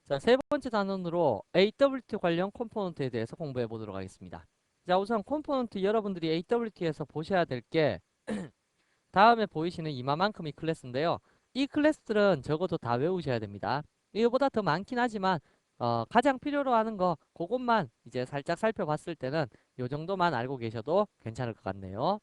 자, 세 번째 단원으로 AWT 관련 컴포넌트에 대해서 공부해 보도록 하겠습니다. 자, 우선 컴포넌트 여러분들이 AWT에서 보셔야 될 게 다음에 보이시는 이마만큼의 클래스인데요. 이 클래스들은 적어도 다 외우셔야 됩니다. 이거보다 더 많긴 하지만 가장 필요로 하는 거 그것만 이제 살짝 살펴봤을 때는 요 정도만 알고 계셔도 괜찮을 것 같네요.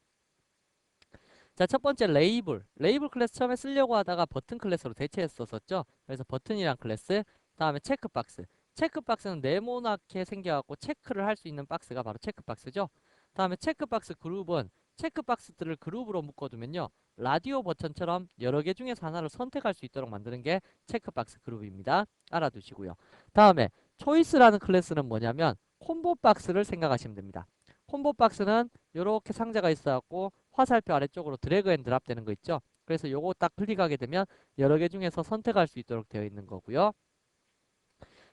자, 첫 번째 레이블. 레이블 클래스 처음에 쓰려고 하다가 버튼 클래스로 대체했었죠. 그래서 버튼이란 클래스. 다음에 체크박스. 체크박스는 네모나게 생겨갖고 체크를 할 수 있는 박스가 바로 체크박스죠. 다음에 체크박스 그룹은 체크박스들을 그룹으로 묶어두면요. 라디오 버튼처럼 여러 개 중에서 하나를 선택할 수 있도록 만드는 게 체크박스 그룹입니다. 알아두시고요. 다음에 초이스라는 클래스는 뭐냐면 콤보 박스를 생각하시면 됩니다. 콤보 박스는 이렇게 상자가 있어갖고 화살표 아래쪽으로 드래그 앤 드랍 되는 거 있죠. 그래서 요거 딱 클릭하게 되면 여러 개 중에서 선택할 수 있도록 되어 있는 거고요.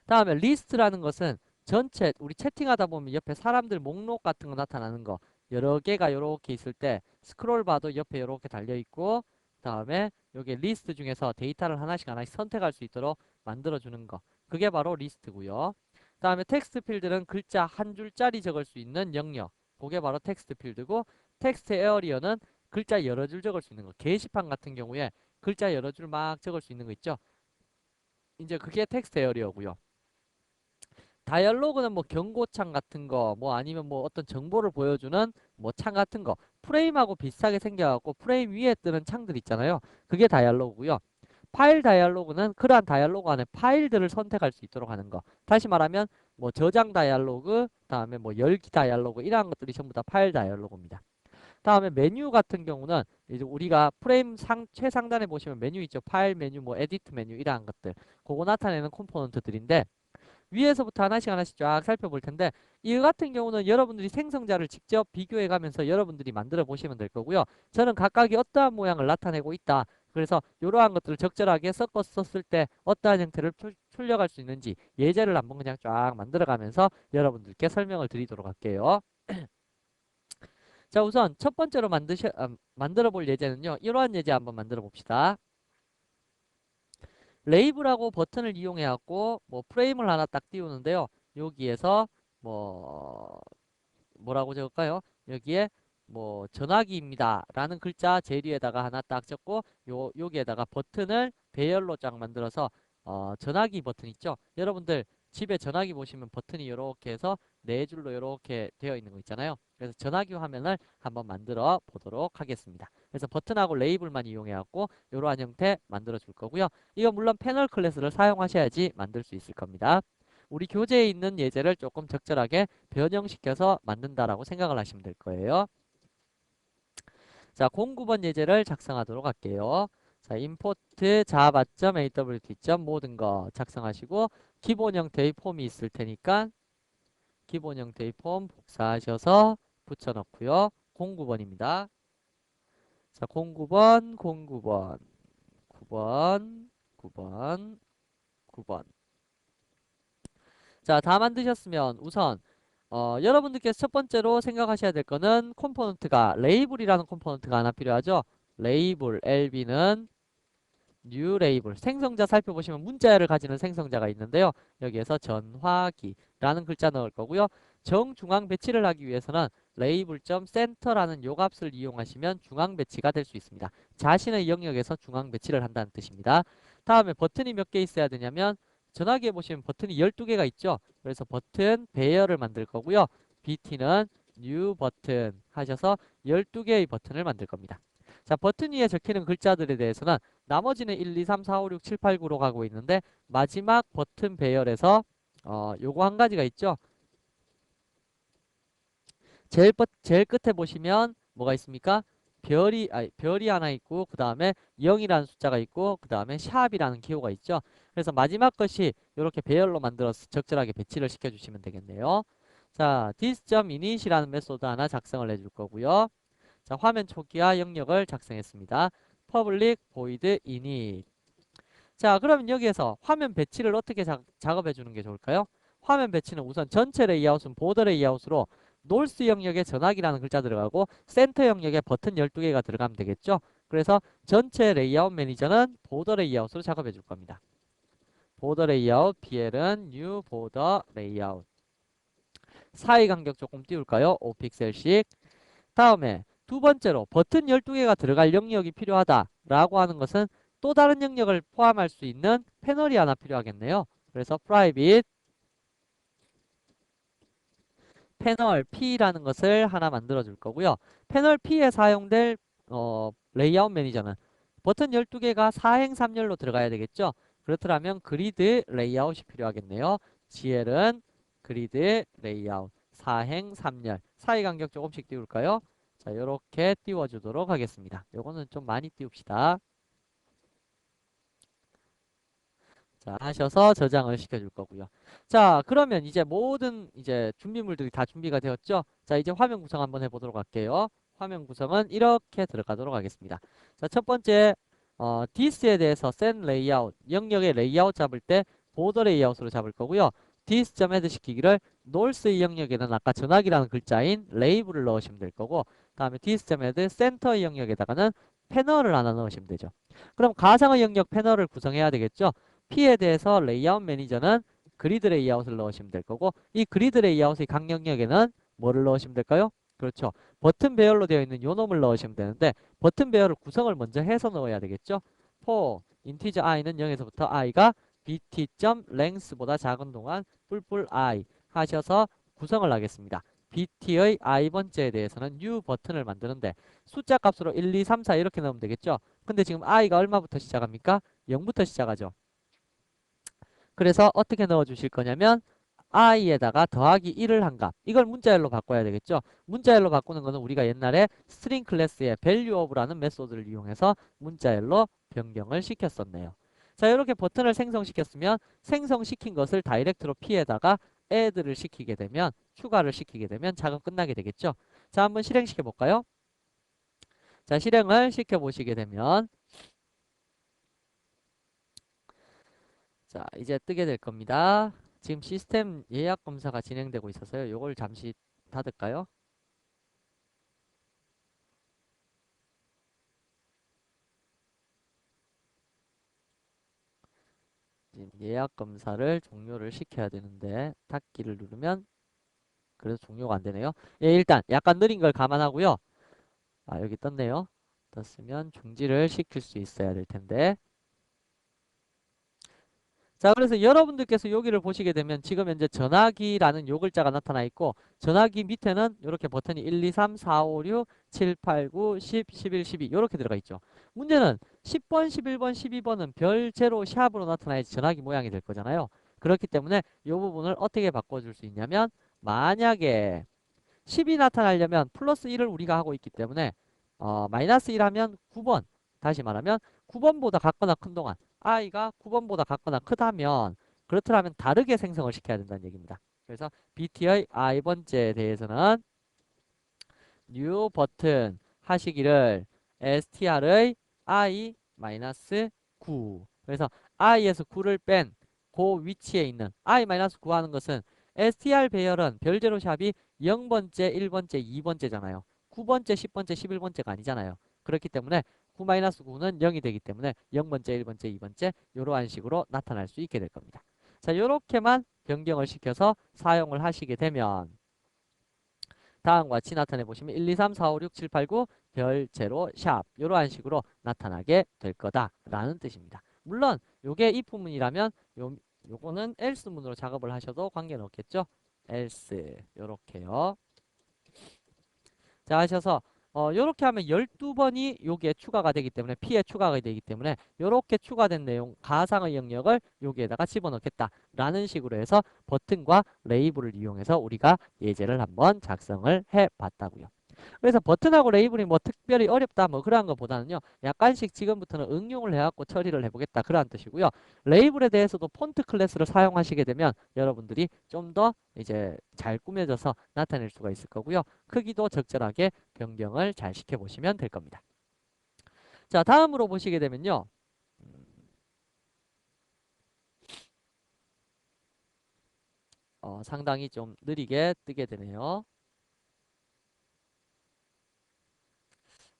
다음에 리스트라는 것은 전체 우리 채팅하다 보면 옆에 사람들 목록 같은 거 나타나는 거 여러 개가 이렇게 있을 때 스크롤 바도 옆에 이렇게 달려 있고 다음에 여기 리스트 중에서 데이터를 하나씩 하나씩 선택할 수 있도록 만들어 주는 거 그게 바로 리스트고요. 다음에 텍스트 필드는 글자 한 줄짜리 적을 수 있는 영역 그게 바로 텍스트 필드고 텍스트 에어리어는 글자 여러 줄 적을 수 있는 거 게시판 같은 경우에 글자 여러 줄 막 적을 수 있는 거 있죠. 이제 그게 텍스트 에어리어고요. 다이얼로그는 뭐 경고창 같은 거, 뭐 아니면 뭐 어떤 정보를 보여주는 뭐 창 같은 거, 프레임하고 비슷하게 생겨갖고 프레임 위에 뜨는 창들 있잖아요. 그게 다이얼로그고요. 파일 다이얼로그는 그러한 다이얼로그 안에 파일들을 선택할 수 있도록 하는 거. 다시 말하면 뭐 저장 다이얼로그, 다음에 뭐 열기 다이얼로그 이러한 것들이 전부 다 파일 다이얼로그입니다. 다음에 메뉴 같은 경우는 이제 우리가 프레임 최상단에 보시면 메뉴 있죠. 파일 메뉴, 뭐 에디트 메뉴 이러한 것들. 그거 나타내는 컴포넌트들인데 위에서부터 하나씩 하나씩 쫙 살펴볼 텐데 이 같은 경우는 여러분들이 생성자를 직접 비교해 가면서 여러분들이 만들어 보시면 될 거고요. 저는 각각이 어떠한 모양을 나타내고 있다. 그래서 이러한 것들을 적절하게 섞어 썼을 때 어떠한 형태를 출력할 수 있는지 예제를 한번 그냥 쫙 만들어 가면서 여러분들께 설명을 드리도록 할게요. 자, 우선 첫 번째로 만들어 볼 예제는요. 이러한 예제 한번 만들어 봅시다. 레이블하고 버튼을 이용해 갖고 뭐 프레임을 하나 딱 띄우는데요. 여기에서 뭐 뭐라고 적을까요? 여기에 뭐 전화기입니다 라는 글자 제일 위에다가 하나 딱 적고 여기에다가 버튼을 배열로 쫙 만들어서 전화기 버튼 있죠? 여러분들 집에 전화기 보시면 버튼이 이렇게 해서 네 줄로 이렇게 되어 있는 거 있잖아요. 그래서 전화기 화면을 한번 만들어 보도록 하겠습니다. 그래서 버튼하고 레이블만 이용해 갖고 이러한 형태 만들어 줄 거고요. 이거 물론 패널 클래스를 사용하셔야지 만들 수 있을 겁니다. 우리 교재에 있는 예제를 조금 적절하게 변형시켜서 만든다라고 생각을 하시면 될 거예요. 자, 09번 예제를 작성하도록 할게요. 자, import java.awt. 모든 거 작성하시고 기본 형태의 폼이 있을 테니까 기본 형태의 폼 복사하셔서 붙여넣고요. 09번입니다. 자, 09번, 09번, 9번, 9번, 9번. 자, 다 만드셨으면 우선 여러분들께서 첫 번째로 생각하셔야 될 거는 컴포넌트가 레이블이라는 컴포넌트가 하나 필요하죠. 레이블 LB는 new 레이블 생성자 살펴보시면 문자열을 가지는 생성자가 있는데요. 여기에서 전화기라는 글자 넣을 거고요. 정중앙 배치를 하기 위해서는 레이블.center라는 요 값을 이용하시면 중앙 배치가 될 수 있습니다. 자신의 영역에서 중앙 배치를 한다는 뜻입니다. 다음에 버튼이 몇 개 있어야 되냐면 전화기에 보시면 버튼이 12개가 있죠. 그래서 버튼 배열을 만들 거고요. BT는 new 버튼 하셔서 12개의 버튼을 만들 겁니다. 자, 버튼 위에 적히는 글자들에 대해서는 나머지는 1, 2, 3, 4, 5, 6, 7, 8, 9로 가고 있는데 마지막 버튼 배열에서 요거 한 가지가 있죠. 제일 끝에 보시면 뭐가 있습니까? 별이 하나 있고 그 다음에 0이라는 숫자가 있고 그 다음에 샵이라는 기호가 있죠. 그래서 마지막 것이 이렇게 배열로 만들어서 적절하게 배치를 시켜주시면 되겠네요. 자, this.init이라는 메소드 하나 작성을 해줄 거고요. 자, 화면 초기화 영역을 작성했습니다. public void init. 자, 그러면 여기에서 화면 배치를 어떻게 작업해 주는 게 좋을까요? 화면 배치는 우선 전체 레이아웃은 보더 레이아웃으로 놀스 영역에 전화기라는 글자 들어가고 센터 영역에 버튼 12개가 들어가면 되겠죠? 그래서 전체 레이아웃 매니저는 보더 레이아웃으로 작업해 줄 겁니다. 보더 레이아웃, BL은 new 보더 레이아웃. 사이 간격 조금 띄울까요? 5픽셀씩. 다음에 두 번째로 버튼 12개가 들어갈 영역이 필요하다라고 하는 것은 또 다른 영역을 포함할 수 있는 패널이 하나 필요하겠네요. 그래서 private 패널 P라는 것을 하나 만들어 줄 거고요. 패널 P에 사용될 레이아웃 매니저는 버튼 12개가 4행 3열로 들어가야 되겠죠. 그렇더라면 그리드 레이아웃이 필요하겠네요. GL은 그리드 레이아웃 4행 3열. 사이 간격 조금씩 띄울까요? 자, 이렇게 띄워주도록 하겠습니다. 요거는 좀 많이 띄웁시다. 자, 하셔서 저장을 시켜줄 거고요. 자, 그러면 이제 모든 이제 준비물들이 다 준비가 되었죠? 자, 이제 화면 구성 한번 해보도록 할게요. 화면 구성은 이렇게 들어가도록 하겠습니다. 자, 첫 번째, this에 대해서 set layout, 영역의 레이아웃 잡을 때 보더 레이아웃으로 잡을 거고요. this.add 시키기를 north 영역에는 아까 전화기라는 글자인 레이블을 넣으시면 될 거고, 다음에 this.add center 영역에다가는 패널을 하나 넣으시면 되죠. 그럼 가상의 영역 패널을 구성해야 되겠죠? P에 대해서 레이아웃 매니저는 그리드 레이아웃을 넣으시면 될 거고 이 그리드 레이아웃의 각 영역에는 뭐를 넣으시면 될까요? 그렇죠. 버튼 배열로 되어 있는 요 놈을 넣으시면 되는데 버튼 배열을 구성을 먼저 해서 넣어야 되겠죠. for integer i는 0에서부터 i가 bt.length보다 작은 동안 뿔뿔 i 하셔서 구성을 하겠습니다. bt의 i번째에 대해서는 new 버튼을 만드는데 숫자 값으로 1, 2, 3, 4 이렇게 넣으면 되겠죠. 근데 지금 i가 얼마부터 시작합니까? 0부터 시작하죠. 그래서 어떻게 넣어 주실 거냐면 i에다가 더하기 1을 한 값. 이걸 문자열로 바꿔야 되겠죠. 문자열로 바꾸는 거는 우리가 옛날에 string 클래스의 value of라는 메소드를 이용해서 문자열로 변경을 시켰었네요. 자, 이렇게 버튼을 생성시켰으면 생성시킨 것을 다이렉트로 P에다가 add를 시키게 되면 추가를 시키게 되면 작업 끝나게 되겠죠. 자, 한번 실행시켜 볼까요? 자, 실행을 시켜 보시게 되면 자, 이제 뜨게 될 겁니다. 지금 시스템 예약 검사가 진행되고 있어서요. 요걸 잠시 닫을까요? 지금 예약 검사를 종료를 시켜야 되는데 닫기를 누르면 그래서 종료가 안 되네요. 예, 일단 약간 느린 걸 감안하고요. 아, 여기 떴네요. 떴으면 중지를 시킬 수 있어야 될 텐데. 자, 그래서 여러분들께서 여기를 보시게 되면 지금 현재 전화기라는 요 글자가 나타나 있고 전화기 밑에는 이렇게 버튼이 1, 2, 3, 4, 5, 6, 7, 8, 9, 10, 11, 12 이렇게 들어가 있죠. 문제는 10번, 11번, 12번은 별제로 샵으로 나타나야지 전화기 모양이 될 거잖아요. 그렇기 때문에 이 부분을 어떻게 바꿔줄 수 있냐면 만약에 10이 나타나려면 플러스 1을 우리가 하고 있기 때문에 마이너스 1 하면 9번 다시 말하면 9번보다 같거나 큰 동안 i가 9번보다 같거나 크다면 그렇더라면 다르게 생성을 시켜야 된다는 얘기입니다. 그래서 bt의 i번째에 대해서는 new 버튼 하시기를 str의 i-9 그래서 i에서 9를 뺀 그 위치에 있는 i-9 하는 것은 str 배열은 별제로 샵이 0번째, 1번째, 2번째잖아요. 9번째, 10번째, 11번째가 아니잖아요. 그렇기 때문에 9-9는 0이 되기 때문에 0번째, 1번째, 2번째 이러한 식으로 나타날 수 있게 될 겁니다. 자, 이렇게만 변경을 시켜서 사용을 하시게 되면 다음과 같이 나타내 보시면 1, 2, 3, 4, 5, 6, 7, 8, 9 별제로 샵 이러한 식으로 나타나게 될 거다라는 뜻입니다. 물론 요게 if문이라면 요거는 else문으로 작업을 하셔도 관계는 없겠죠. else 요렇게요. 자 하셔서 요렇게 하면 12번이 요게 추가가 되기 때문에 P에 추가가 되기 때문에 요렇게 추가된 내용 가상의 영역을 여기에다가 집어넣겠다라는 식으로 해서 버튼과 레이블을 이용해서 우리가 예제를 한번 작성을 해 봤다고요. 그래서 버튼하고 레이블이 뭐 특별히 어렵다 뭐 그러한 것보다는요. 약간씩 지금부터는 응용을 해갖고 처리를 해보겠다 그러한 뜻이고요. 레이블에 대해서도 폰트 클래스를 사용하시게 되면 여러분들이 좀 더 이제 잘 꾸며져서 나타낼 수가 있을 거고요. 크기도 적절하게 변경을 잘 시켜보시면 될 겁니다. 자, 다음으로 보시게 되면요. 상당히 좀 느리게 뜨게 되네요.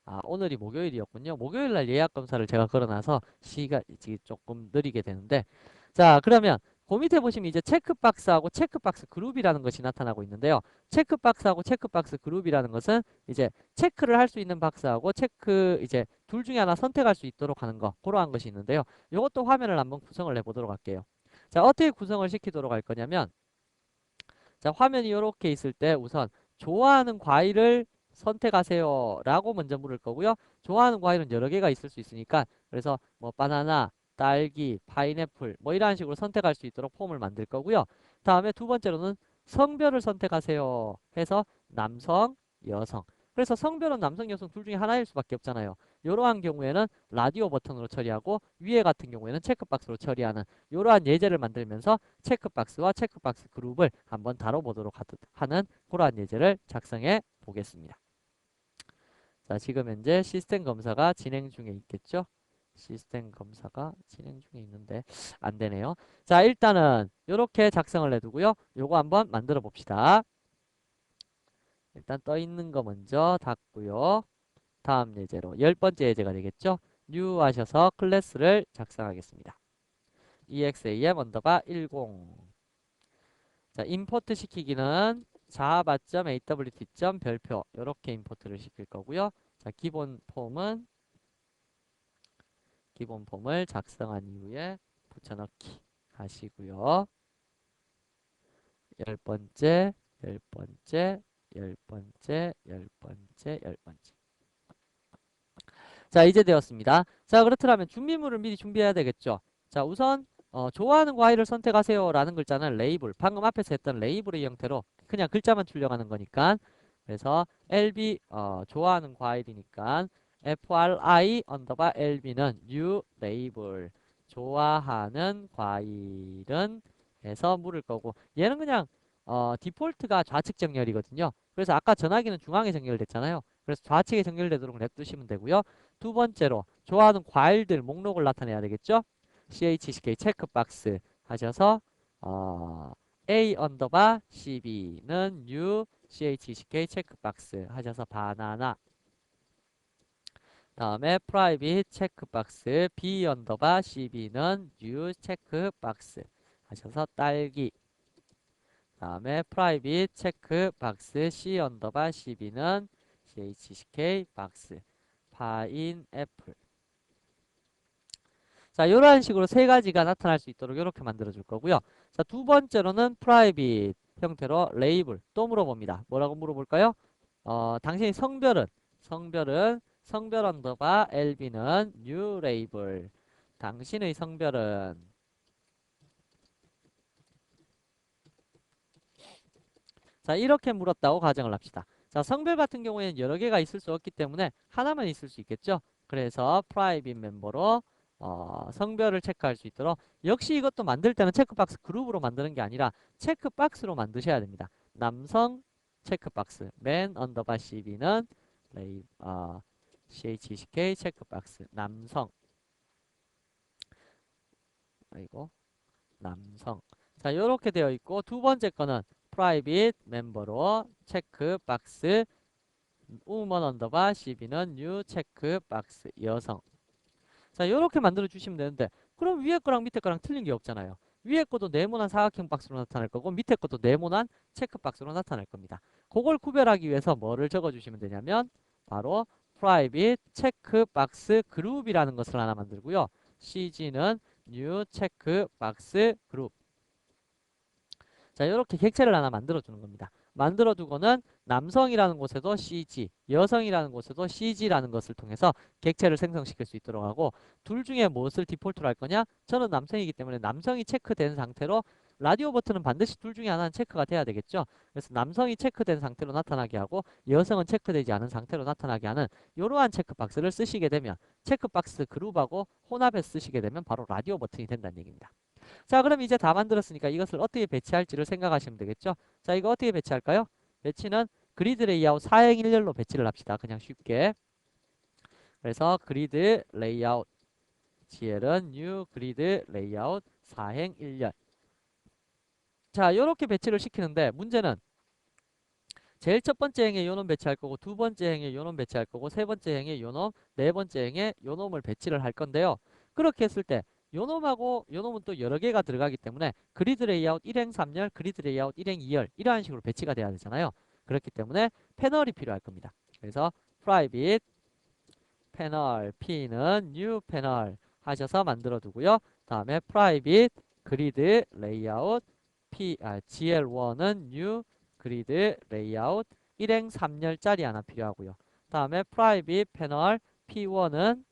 아, 오늘이 목요일이었군요. 목요일 날 예약 검사를 제가 걸어놔서 시간이 조금 느리게 되는데 자, 그러면 그 밑에 보시면 이제 체크박스하고 체크박스 그룹이라는 것이 나타나고 있는데요. 체크박스하고 체크박스 그룹이라는 것은 이제 체크를 할 수 있는 박스하고 체크 이제 둘 중에 하나 선택할 수 있도록 하는 거, 그러한 것이 있는데요. 이것도 화면을 한번 구성을 해보도록 할게요. 자, 어떻게 구성을 시키도록 할 거냐면, 자, 화면이 이렇게 있을 때 우선 좋아하는 과일을 선택하세요 라고 먼저 물을 거고요. 좋아하는 과일은 여러 개가 있을 수 있으니까, 그래서 뭐 바나나, 딸기, 파인애플 뭐 이런 식으로 선택할 수 있도록 폼을 만들 거고요. 다음에 두 번째로는 성별을 선택하세요 해서 남성, 여성. 그래서 성별은 남성, 여성 둘 중에 하나일 수밖에 없잖아요. 이러한 경우에는 라디오 버튼으로 처리하고, 위에 같은 경우에는 체크박스로 처리하는 이러한 예제를 만들면서 체크박스와 체크박스 그룹을 한번 다뤄보도록 하는 그러한 예제를 작성해 보겠습니다. 자, 지금 현재 시스템 검사가 진행 중에 있겠죠? 시스템 검사가 진행 중에 있는데 안 되네요. 자, 일단은 이렇게 작성을 해두고요. 요거 한번 만들어 봅시다. 일단 떠 있는 거 먼저 닫고요. 다음 예제로 10번째 예제가 되겠죠? new 하셔서 클래스를 작성하겠습니다. exam 언더바 10. 자, 임포트 시키기는 java.awt. 별표 이렇게 임포트를 시킬 거고요. 자, 기본 폼을 작성한 이후에 붙여넣기 하시고요. 10번째, 10번째, 10번째, 10번째, 10번째. 자, 이제 되었습니다. 자, 그렇다면 준비물을 미리 준비해야 되겠죠. 자, 우선 좋아하는 과일을 선택하세요 라는 글자는 레이블, 방금 앞에서 했던 레이블의 형태로 그냥 글자만 출력하는 거니까, 그래서 LB 좋아하는 과일이니까 FRI 언더바 LB는 new 레이블, 좋아하는 과일은 해서 물을 거고, 얘는 그냥 디폴트가 좌측 정렬이거든요. 그래서 아까 전화기는 중앙에 정렬됐잖아요. 그래서 좌측에 정렬되도록 냅두시면 되고요. 두 번째로 좋아하는 과일들 목록을 나타내야 되겠죠. chck 체크박스 하셔서 a 언더바 cb는 new chck 체크박스 하셔서 바나나. 다음에 private 체크박스 b 언더바 cb는 new 체크박스 하셔서 딸기. 다음에 private 체크박스 c 언더바 cb는 chck 박스 파인애플. 자, 이런 식으로 세 가지가 나타날 수 있도록 이렇게 만들어 줄 거고요. 자, 두 번째로는 private 형태로 레이블 또 물어봅니다. 뭐라고 물어볼까요? 당신의 성별 언더바 lb는 new label. 당신의 성별은, 자, 이렇게 물었다고 가정을 합시다. 자, 성별 같은 경우에는 여러 개가 있을 수 없기 때문에 하나만 있을 수 있겠죠. 그래서 private 멤버로 성별을 체크할 수 있도록, 역시 이것도 만들 때는 체크박스 그룹으로 만드는 게 아니라 체크박스로 만드셔야 됩니다. 남성 체크박스 맨 언더바 cb는 chck 체크박스 남성. 아이고, 남성. 자, 이렇게 되어 있고, 두 번째 거는 private 멤버로 체크박스 woman 언더바 cb는 new 체크박스 여성. 자, 이렇게 만들어 주시면 되는데, 그럼 위에 거랑 밑에 거랑 틀린 게 없잖아요. 위에 것도 네모난 사각형 박스로 나타날 거고, 밑에 것도 네모난 체크 박스로 나타날 겁니다. 그걸 구별하기 위해서 뭐를 적어 주시면 되냐면 바로 private 체크 박스 그룹이라는 것을 하나 만들고요. cg는 new 체크 박스 그룹. 자, 이렇게 객체를 하나 만들어 주는 겁니다. 만들어 두고는 남성이라는 곳에도 CG, 여성이라는 곳에도 CG라는 것을 통해서 객체를 생성시킬 수 있도록 하고, 둘 중에 무엇을 디폴트로 할 거냐? 저는 남성이기 때문에 남성이 체크된 상태로, 라디오 버튼은 반드시 둘 중에 하나는 체크가 돼야 되겠죠. 그래서 남성이 체크된 상태로 나타나게 하고 여성은 체크되지 않은 상태로 나타나게 하는 이러한 체크박스를 쓰시게 되면, 체크박스 그룹하고 혼합해서 쓰시게 되면 바로 라디오 버튼이 된다는 얘기입니다. 자, 그럼 이제 다 만들었으니까 이것을 어떻게 배치할지를 생각하시면 되겠죠. 자, 이거 어떻게 배치할까요? 배치는 그리드 레이아웃 4행일렬로 배치를 합시다. 그냥 쉽게. 그래서 그리드 레이아웃 GL은 new 그리드 레이아웃 4행일렬. 자, 이렇게 배치를 시키는데 문제는 제일 첫 번째 행에 요놈 배치할 거고, 두 번째 행에 요놈 배치할 거고, 세 번째 행에 요놈, 네 번째 행에 요놈을 배치를 할 건데요. 그렇게 했을 때 요놈하고 요놈은 또 여러 개가 들어가기 때문에 그리드 레이아웃 1행 3열, 그리드 레이아웃 1행 2열 이러한 식으로 배치가 돼야 되잖아요. 그렇기 때문에 패널이 필요할 겁니다. 그래서 private 패널 P는 new 패널 하셔서 만들어 두고요. 다음에 private grid layout GL1은 new grid layout 1행 3열짜리 하나 필요하고요. 다음에 private 패널 P1은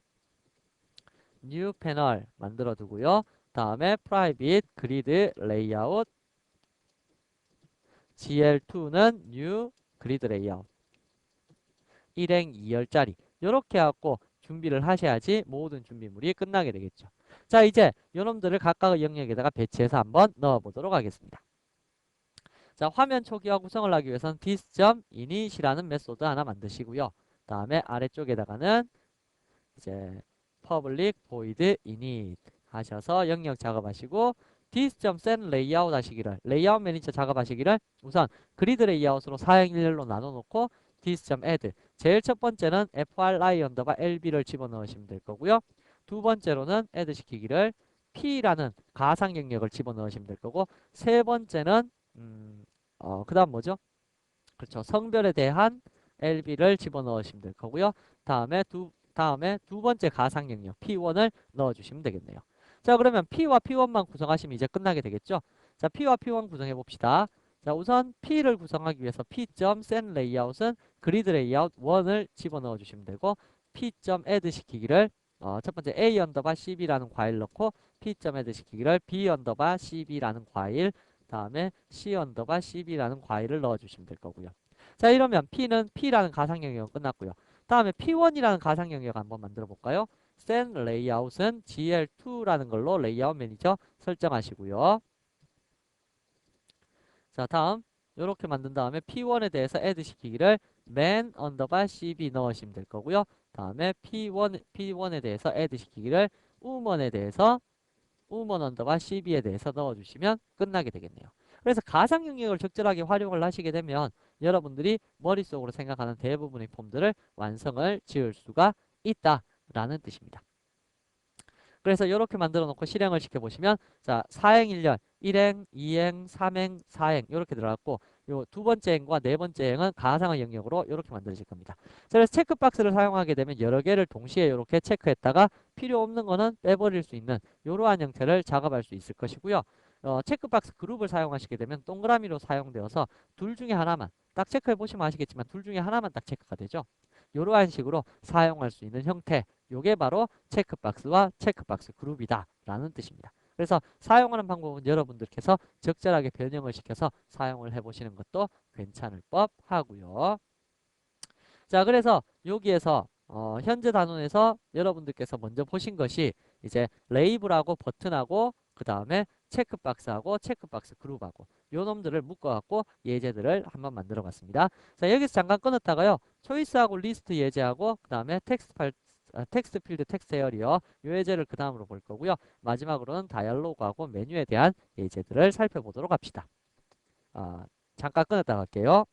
new 패널 만들어 두고요. 다음에 private grid layout GL2는 new grid layout 1행 2열짜리 이렇게 해갖고 준비를 하셔야지 모든 준비물이 끝나게 되겠죠. 자, 이제 요놈들을 각각의 영역에다가 배치해서 한번 넣어보도록 하겠습니다. 자, 화면 초기화 구성을 하기 위해서는 this.init이라는 메소드 하나 만드시고요. 다음에 아래쪽에다가는 이제 public void init 하셔서 영역 작업하시고 this.set layout 하시기를 레이아웃 매니저 작업하시기를 우선 그리드 레이아웃으로 사행일렬로 나눠놓고 this.add 제일 첫 번째는 fri_lb를 집어넣으시면 될 거고요. 두 번째로는 add 시키기를 p라는 가상 영역을 집어넣으시면 될 거고 세 번째는 그 다음 뭐죠? 그렇죠. 성별에 대한 lb를 집어넣으시면 될 거고요. 다음에 두 번째 가상 영역 p1을 넣어주시면 되겠네요. 자, 그러면 p와 p1만 구성하시면 이제 끝나게 되겠죠. 자, p와 p1 구성해 봅시다. 자, 우선 p를 구성하기 위해서 p.set layout은 그리드 레이아웃 1을 집어넣어 주시면 되고 p.add 시키기를 첫 번째 a 언더바 cb라는 과일 넣고 p.add 시키기를 b 언더바 cb라는 과일 다음에 c 언더바 cb라는 과일을 넣어 주시면 될 거고요. 자, 이러면 p는 p라는 가상 영역은 끝났고요. 다음에 p1이라는 가상 영역 한번 만들어 볼까요? set layout은 gl2라는 걸로 레이아웃 매니저 설정하시고요. 자, 다음 이렇게 만든 다음에 p1에 대해서 add 시키기를 man 언더바 cb 넣으시면 될 거고요. 다음에 p1에 대해서 add 시키기를 woman에 대해서 woman 언더바 cb에 대해서 넣어주시면 끝나게 되겠네요. 그래서 가상 영역을 적절하게 활용을 하시게 되면 여러분들이 머릿속으로 생각하는 대부분의 폼들을 완성을 지을 수가 있다라는 뜻입니다. 그래서 이렇게 만들어 놓고 실행을 시켜보시면 자, 4행 1년 1행, 2행, 3행, 4행 이렇게 들어갔고 요 두 번째 행과 네 번째 행은 가상의 영역으로 이렇게 만들어질 겁니다. 자, 그래서 체크박스를 사용하게 되면 여러 개를 동시에 이렇게 체크했다가 필요 없는 거는 빼버릴 수 있는 이러한 형태를 작업할 수 있을 것이고요. 체크박스 그룹을 사용하시게 되면 동그라미로 사용되어서 둘 중에 하나만 딱 체크해 보시면 아시겠지만 둘 중에 하나만 딱 체크가 되죠. 이러한 식으로 사용할 수 있는 형태 요게 바로 체크박스와 체크박스 그룹이다 라는 뜻입니다. 그래서 사용하는 방법은 여러분들께서 적절하게 변형을 시켜서 사용을 해보시는 것도 괜찮을 법 하고요. 자, 그래서 여기에서 현재 단원에서 여러분들께서 먼저 보신 것이 이제 레이블하고 버튼하고 그 다음에 체크박스하고 체크박스 그룹하고 요 놈들을 묶어갖고 예제들을 한번 만들어 봤습니다. 자, 여기서 잠깐 끊었다가요. 초이스하고 리스트 예제하고 그 다음에 텍스트 필드 텍스트 에어리어 요 예제를 그 다음으로 볼 거고요. 마지막으로는 다이얼로그하고 메뉴에 대한 예제들을 살펴보도록 합시다. 잠깐 끊었다 갈게요.